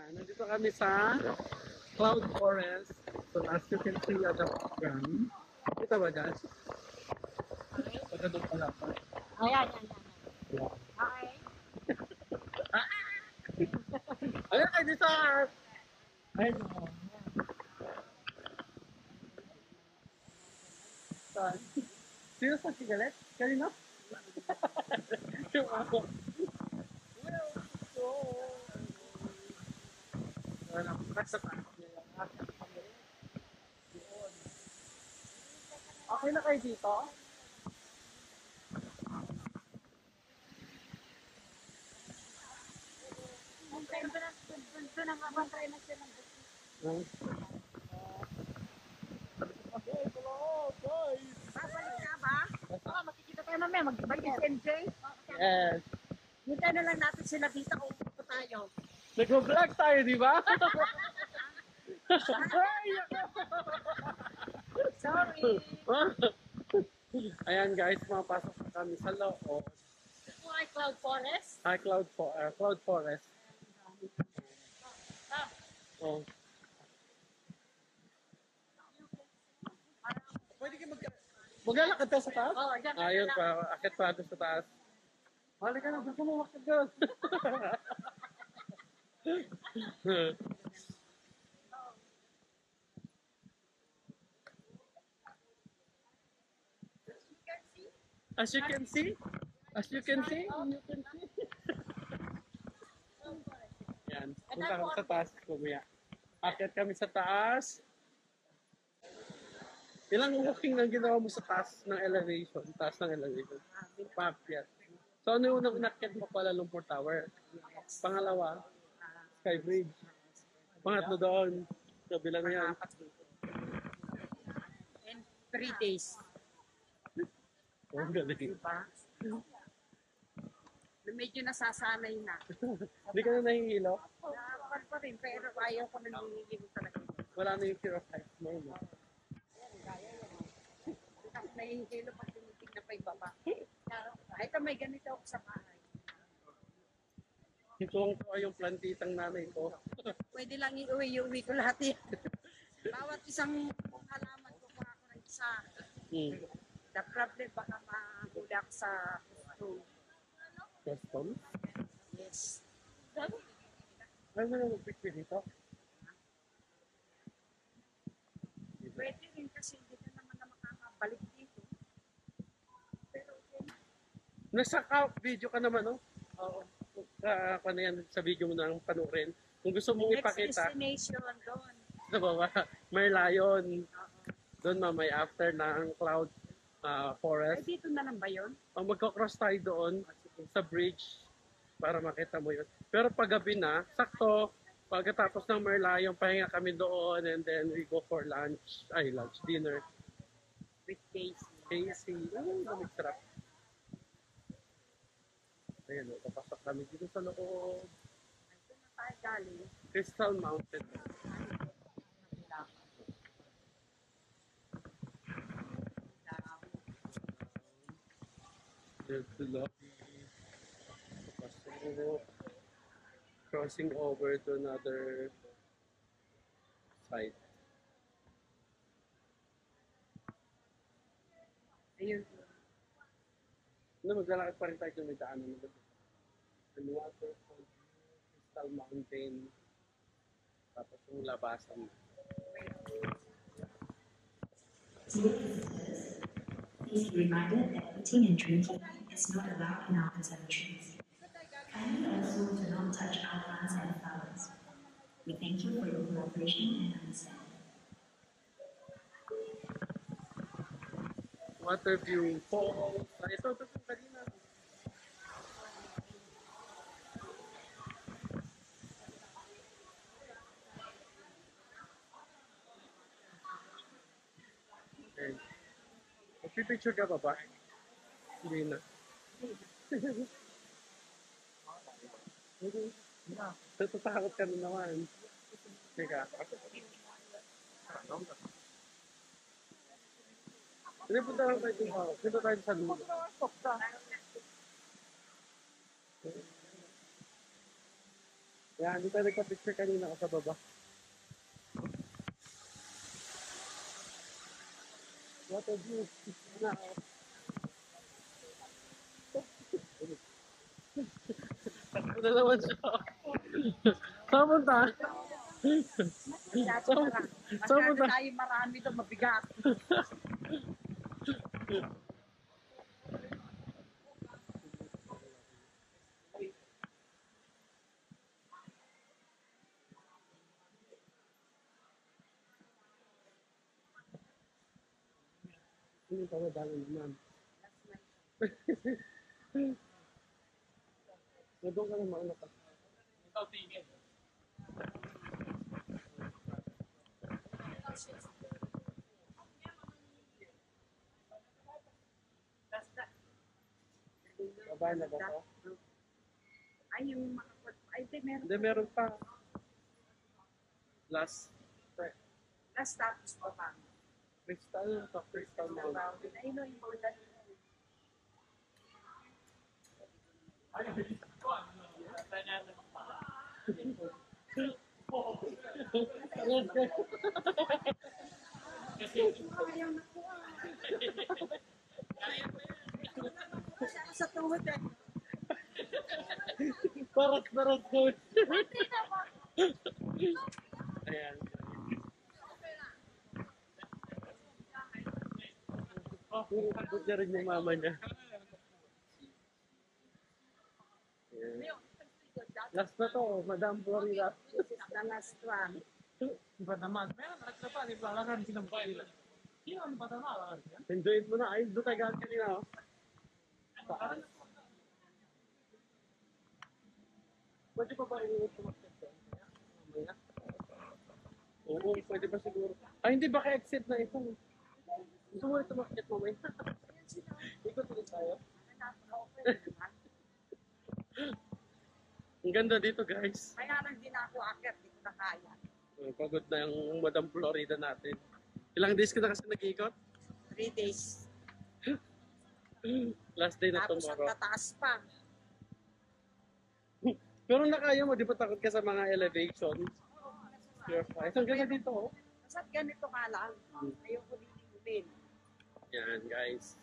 Ayan, nandito kami sa Cloud Forest. So as you can see at the background. Kita ba dyan? Pagka doon pala pa. Ayan. Yeah. Okay. Ayan kayo dito! Ayun o. Saan? Sino sa sigaret? Kanina? Yung ako. Wala akong kasa pa. Okay na kayo dito? Doon ang abantay na siya ng gusto. Babalik ka ba? Oo, makikita tayo mamaya. Mag-ibalik si MJ. Yes. Hintay na lang natin sila dito kung upo tayo. Nag-vlog tayo, di ba? Sorry. Ayan guys, mapasok na kami sa loob. Ito ay Cloud Forest. Cloud Forest. Ah, Oh. Pwede kayo maglalakad ka sa taas? Oo, dyan ka Ayun lang. pa, akit pa doon sa taas. Hali ka na, gusto mo makit doon. As you can see, yan, punta kami sa taas, kumaya. Akit kami sa taas. Ilang walking na ginawa mo sa taas ng elevation? Taas ng elevation. Pakyat. So ano yung unang inakyat mo Kuala Lumpur Tower? Pangalawa, Sky Bridge. Pangatlo doon. Kabilang yan. In 3 days. Oh, galing. Diba? Medyo nasasanay na. Hindi ka na nahihilo? Nakapal pa rin, pero ayaw ko na nangingilo talaga. Wala na yung fear of heights mo. No? Hindi ako nahihilo pag tinitignan pa ibaba. Kahit may ganito ako sa bahay. Tuwang-tuwa yung plantitang nanay ko. Pwede lang iuwi ko lahat yan. Bawat isang halaman ko pa ako ng isa. The problem, baka mahuli ako sa food. Custom? Yes. Ano na mag-picture dito? Pwede rin kasi hindi ka naman na makakabalik dito. Pero okay na. Nasa video ka naman, no? Oo. Ano yan, sa video mo nang panurin. Kung gusto mong Next ipakita, destination doon. sa baba, may lion. Doon mamay after ng Cloud Ay, Forest. dito na lang ba yun? Magkocross tayo doon sa bridge para makita mo yun. Pero pag gabi na, sakto, pagkatapos ng Merlion, pahinga kami doon and then we go for lunch, dinner. With Daisy. Casey, lamig sarap. Ayan, papasok kami dito sa loob. Ito na tayo galing. Crystal Mountain. There's the lobby. Papasok. Crossing over to another site. Ayun. Maglalakad pa rin tayo kung may daanan na doon. And waterfall, Crystal Mountain. Tapos yung labasan. Please be reminded that eating and drinking is not allowed in our conservatories. Kindly also do not touch our plants and flowers. We thank you for your cooperation and understanding. Water view, falls. Ito kanina. Okay. Magpipicture ka ba ba? Hindi na. Tatatakot ka na naman. Teka. Hindi, punta lang tayo dito. Punta tayo sa lulo. Yan, dito nagpa-picture kanina ako sa baba. What a view. Na, takbo na naman siya. Saan punta? Masyado marami. Saan Masyado punta? tayo marami doon, mabigat. Hindi pa madalo naman. Nandun ka na mauna pa. Ikaw tingin. Babae na ba to? Ay, yung mga... Ay, di, meron. Hindi, meron pa. Last. Last tapos pa pa. Crystal na to. Crystal na. Ay, no, yung mga sa tuhod eh. Parat ko. Ayan. Puro niya rin yung mama niya. Ayan. Last na to, Madam Florida. This is the last one. Iba naman. Meron, nagtrapa, di ba? Alam silang baila. Yun, ba naman? Enjoy it mo na. Ay, doon tayo gaan kanina. Oh. Saan? Pwede pa ba yung tumakit doon? Mamaya? Oo, pwede ba siguro? Ay, hindi baka exit na ito. Gusto mo ito tumakit mamaya? Ikot ulit tayo. Ang ganda dito, guys. Kaya lang din ako akit, di ko na kaya. Pagod na yung Madam Florida natin. Ilang days ka na kasi nag-ikot? 3 days. Last day na Tapos ang tomorrow. tataas pa. Pero nakaya mo, di ba takot ka sa mga elevation? Pure flight. Ang ganda dito, oh. Basta't ganito ka lang. Ayoko din. Yan, guys.